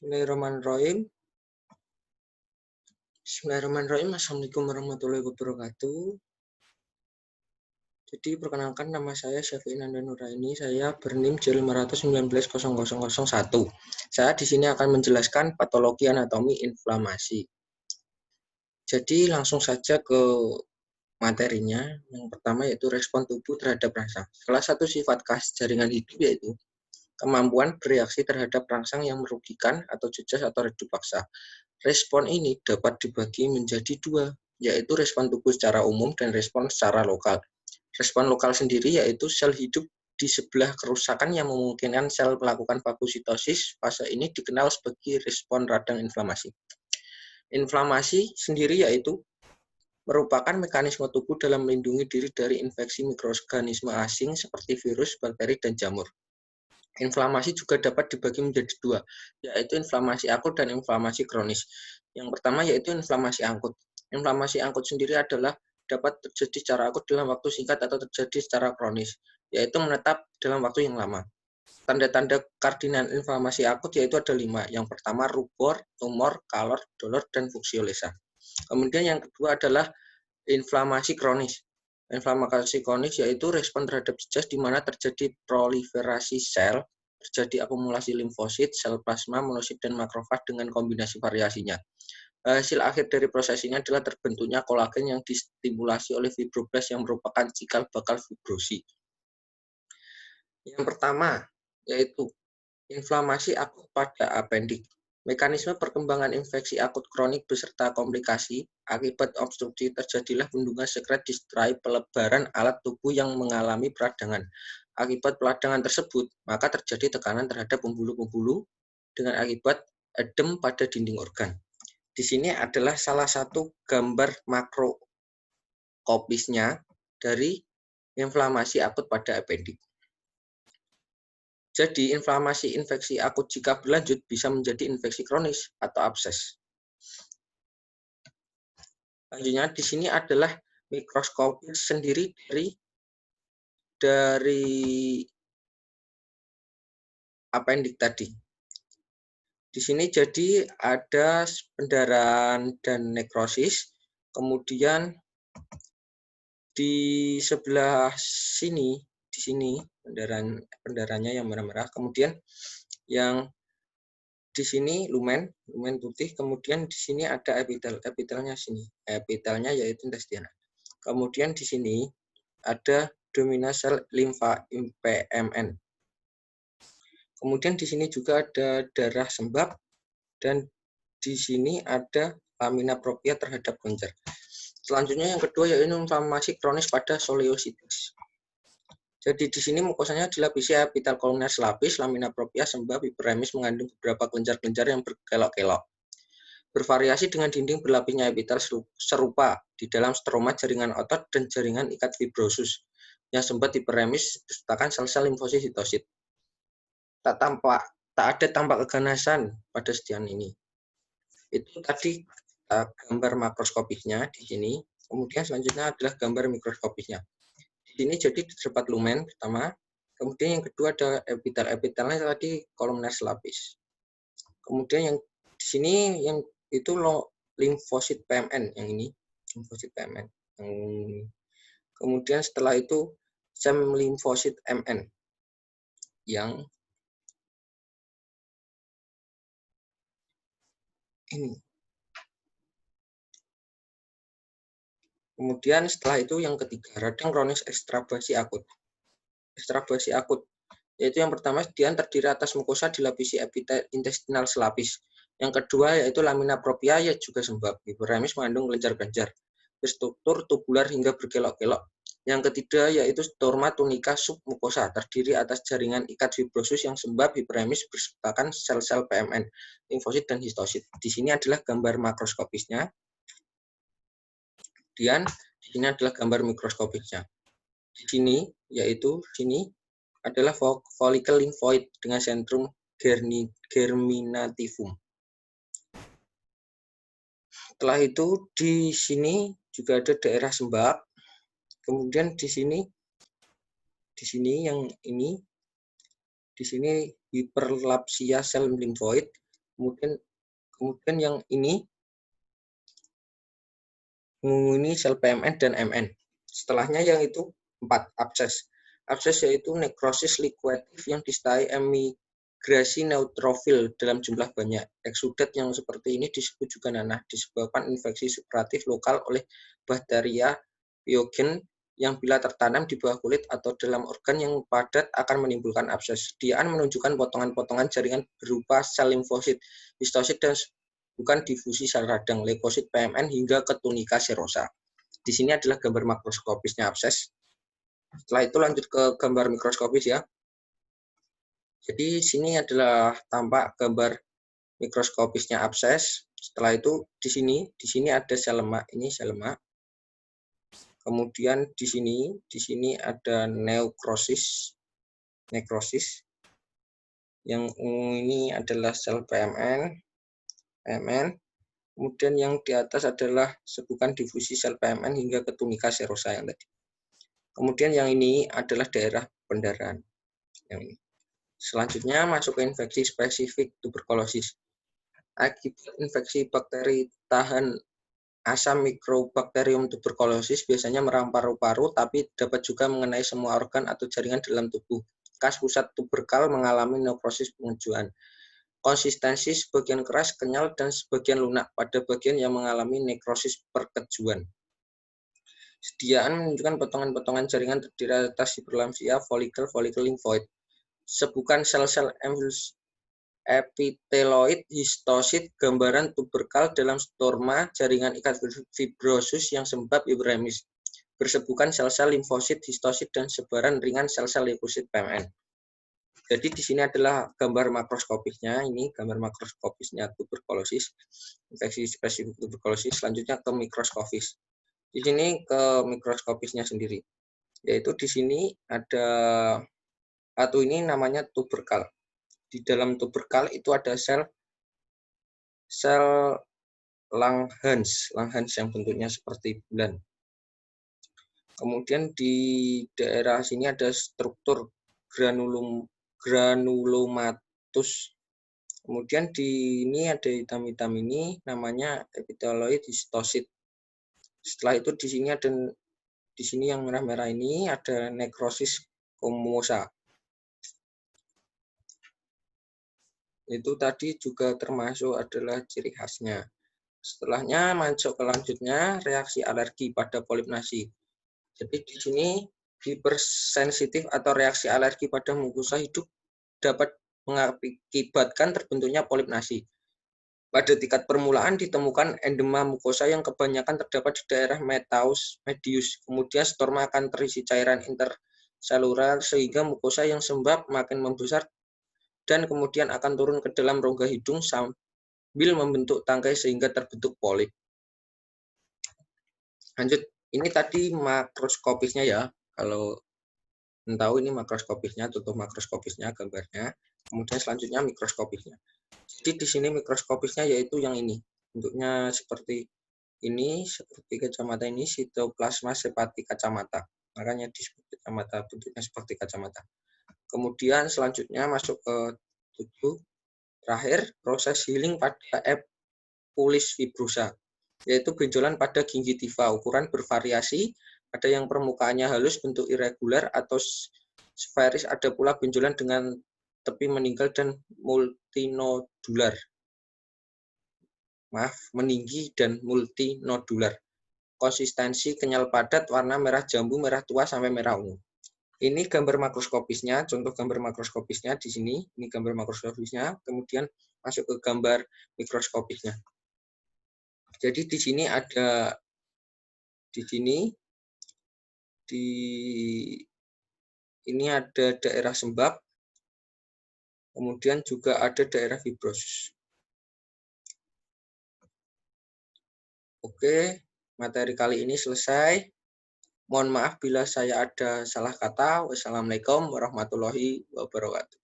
Bismillahirrahmanirrahim. Bismillahirrahmanirrahim. Assalamualaikum warahmatullahi wabarakatuh. Jadi perkenalkan, nama saya Syafi'i Nanda Nuraini. Saya berNIM J5190001. Saya di sini akan menjelaskan patologi anatomi inflamasi. Jadi langsung saja ke materinya. Yang pertama yaitu respon tubuh terhadap rangsang. Salah satu sifat khas jaringan hidup yaitu kemampuan bereaksi terhadap rangsang yang merugikan atau jejas atau redup paksa. Respon ini dapat dibagi menjadi dua, yaitu respon tubuh secara umum dan respon secara lokal. Respon lokal sendiri yaitu sel hidup di sebelah kerusakan yang memungkinkan sel melakukan fagositosis. Fase ini dikenal sebagai respon radang inflamasi. Inflamasi sendiri yaitu merupakan mekanisme tubuh dalam melindungi diri dari infeksi mikroorganisme asing seperti virus, bakteri, dan jamur. Inflamasi juga dapat dibagi menjadi dua, yaitu inflamasi akut dan inflamasi kronis. Yang pertama yaitu inflamasi akut. Inflamasi akut sendiri adalah dapat terjadi secara akut dalam waktu singkat atau terjadi secara kronis, yaitu menetap dalam waktu yang lama. Tanda-tanda kardinal inflamasi akut yaitu ada 5. Yang pertama rubor, tumor, kalor, dolor, dan fuksiolesa. Kemudian yang kedua adalah inflamasi kronis. Inflamasi kronis yaitu respon terhadap jejas di mana terjadi proliferasi sel, terjadi akumulasi limfosit, sel plasma, monosit, dan makrofag dengan kombinasi variasinya. Hasil akhir dari proses ini adalah terbentuknya kolagen yang distimulasi oleh fibroblast yang merupakan cikal bakal fibrosi. Yang pertama yaitu inflamasi akut pada apendik. Mekanisme perkembangan infeksi akut kronik beserta komplikasi akibat obstruksi terjadilah bendungan sekret di seterai pelebaran alat tubuh yang mengalami peradangan. Akibat peradangan tersebut, maka terjadi tekanan terhadap pembuluh-pembuluh dengan akibat edem pada dinding organ. Di sini adalah salah satu gambar makroskopisnya dari inflamasi akut pada apendik. Jadi, inflamasi infeksi akut jika berlanjut bisa menjadi infeksi kronis atau abses. Selanjutnya, di sini adalah mikroskopis sendiri dari apendik tadi. Di sini jadi ada pendarahan dan nekrosis, kemudian di sebelah sini, di sini pendarahannya yang merah-merah, kemudian yang di sini lumen putih, kemudian di sini ada epitelnya sini. Epitelnya yaitu intestina. Kemudian di sini ada domina sel limfa PMN. Kemudian di sini juga ada darah sembab dan di sini ada lamina propria terhadap kelenjar. Selanjutnya yang kedua yaitu inflamasi kronis pada soleositis. Jadi di sini mukosanya dilapisi epitel koluner selapis, lamina propria, sembab, hiperemis mengandung beberapa kelenjar-kelenjar yang berkelok-kelok. Bervariasi dengan dinding berlapisnya epitel serupa di dalam stroma jaringan otot dan jaringan ikat fibrosus. Yang sembab hiperemis disertakan sel-sel limfosit sitosit. Tak ada tampak keganasan pada sediaan ini. Itu tadi gambar makroskopisnya di sini. Kemudian selanjutnya adalah gambar mikroskopisnya. Di sini jadi terdapat lumen pertama, kemudian yang kedua ada epitelnya tadi kolumner selapis. Kemudian yang di sini yang itu limfosit PMN yang ini, limfosit PMN. Kemudian setelah itu stem limfosit MN yang ini. Kemudian setelah itu yang ketiga, radang kronis ekstrabasi akut. Ekstrabasi akut yaitu yang pertama dia terdiri atas mukosa dilapisi epitel intestinal selapis. Yang kedua yaitu lamina propria ya juga sembab. Hiperemis mengandung kelenjar-kelenjar berstruktur tubular hingga berkelok-kelok. Yang ketiga yaitu storma tunica submukosa terdiri atas jaringan ikat fibrosus yang sembab hiperemis bersertakan sel-sel PMN, limfosit dan histosit. Di sini adalah gambar makroskopisnya. Kemudian di sini adalah gambar mikroskopisnya. Di sini yaitu sini adalah follicle lymphoid dengan sentrum germinativum. Setelah itu di sini juga ada daerah sembab. Kemudian di sini yang ini di sini hiperlapsia sel limfoid. Kemudian yang ini menghuni sel PMN dan MN. Setelahnya yang itu 4, abses. Abses yaitu nekrosis likuidatif yang disertai emigrasi neutrofil dalam jumlah banyak. Eksudat yang seperti ini disebut juga nanah, disebabkan infeksi supuratif lokal oleh bakteria piogen yang bila tertanam di bawah kulit atau dalam organ yang padat akan menimbulkan abses. Sediaan menunjukkan potongan-potongan jaringan berupa sel limfosit, histosit, dan bukan difusi sel radang, leukosit, PMN, hingga ke tunika serosa. Di sini adalah gambar makroskopisnya abses. Setelah itu lanjut ke gambar mikroskopis ya. Jadi sini adalah tampak gambar mikroskopisnya abses. Setelah itu di sini ada sel lemak, ini sel lemak. Kemudian di sini ada nekrosis. Yang ini adalah sel PMN. Kemudian yang di atas adalah sebukan difusi sel PMN hingga ke tunika serosa yang tadi. Kemudian yang ini adalah daerah pendarahan. Yang ini. Selanjutnya masuk ke infeksi spesifik tuberkulosis. Akibat infeksi bakteri tahan asam Mycobacterium tuberculosis biasanya menyerang paru-paru, tapi dapat juga mengenai semua organ atau jaringan dalam tubuh. Kas pusat tuberkal mengalami nekrosis pengejuan. Konsistensi sebagian keras, kenyal, dan sebagian lunak pada bagian yang mengalami nekrosis perkejuan. Sediaan menunjukkan potongan-potongan jaringan terdiri atas hiperlamsia, folikel limfoid. Sebukan sel-sel epiteloid, histosit, gambaran tuberkal dalam storma, jaringan ikat fibrosus yang sembab hiperemis. Bersebukan sel-sel limfosit, histosit, dan sebaran ringan sel-sel leukosit PMN. Jadi di sini adalah gambar makroskopisnya, ini gambar makroskopisnya tuberkulosis, infeksi spesifik tuberkulosis. Selanjutnya ke mikroskopis. Di sini ke mikroskopisnya sendiri, yaitu di sini ada satu ini namanya tuberkal. Di dalam tuberkal itu ada sel Langhans yang bentuknya seperti bulan. Kemudian di daerah sini ada struktur granulomatus. Kemudian di ini ada hitam-hitam ini namanya epiteloid histosit. Setelah itu di sini yang merah-merah ini ada nekrosis komosa. Itu tadi juga termasuk adalah ciri khasnya. Setelahnya masuk ke lanjutnya reaksi alergi pada polip nasi. Jadi di sini hipersensitif atau reaksi alergi pada mukosa hidup dapat mengakibatkan terbentuknya polip nasi. Pada tingkat permulaan ditemukan endema mukosa yang kebanyakan terdapat di daerah medius. Kemudian storma akan terisi cairan interselular sehingga mukosa yang sembab makin membesar dan kemudian akan turun ke dalam rongga hidung sambil membentuk tangkai sehingga terbentuk polip. Lanjut, ini tadi makroskopisnya ya. Kalau tahu ini makroskopisnya, contoh makroskopisnya gambarnya. Kemudian selanjutnya mikroskopisnya. Jadi di sini mikroskopisnya yaitu yang ini. Bentuknya seperti ini, seperti kacamata ini, sitoplasma seperti kacamata. Makanya disebut kacamata, bentuknya seperti kacamata. Kemudian selanjutnya masuk ke 7. Terakhir, proses healing pada epulis fibrosa, yaitu benjolan pada gingitiva. Ukuran bervariasi, ada yang permukaannya halus, bentuk irregular atau sferis, ada pula benjolan dengan tepi meninggal dan meninggi dan multinodular. Konsistensi kenyal padat, warna merah jambu, merah tua sampai merah ungu. Ini gambar makroskopisnya, contoh gambar makroskopisnya di sini. Ini gambar makroskopisnya, kemudian masuk ke gambar mikroskopisnya. Jadi di sini ada ini ada daerah sembab, kemudian juga ada daerah fibrosus. Oke, materi kali ini selesai. Mohon maaf bila saya ada salah kata. Wassalamualaikum warahmatullahi wabarakatuh.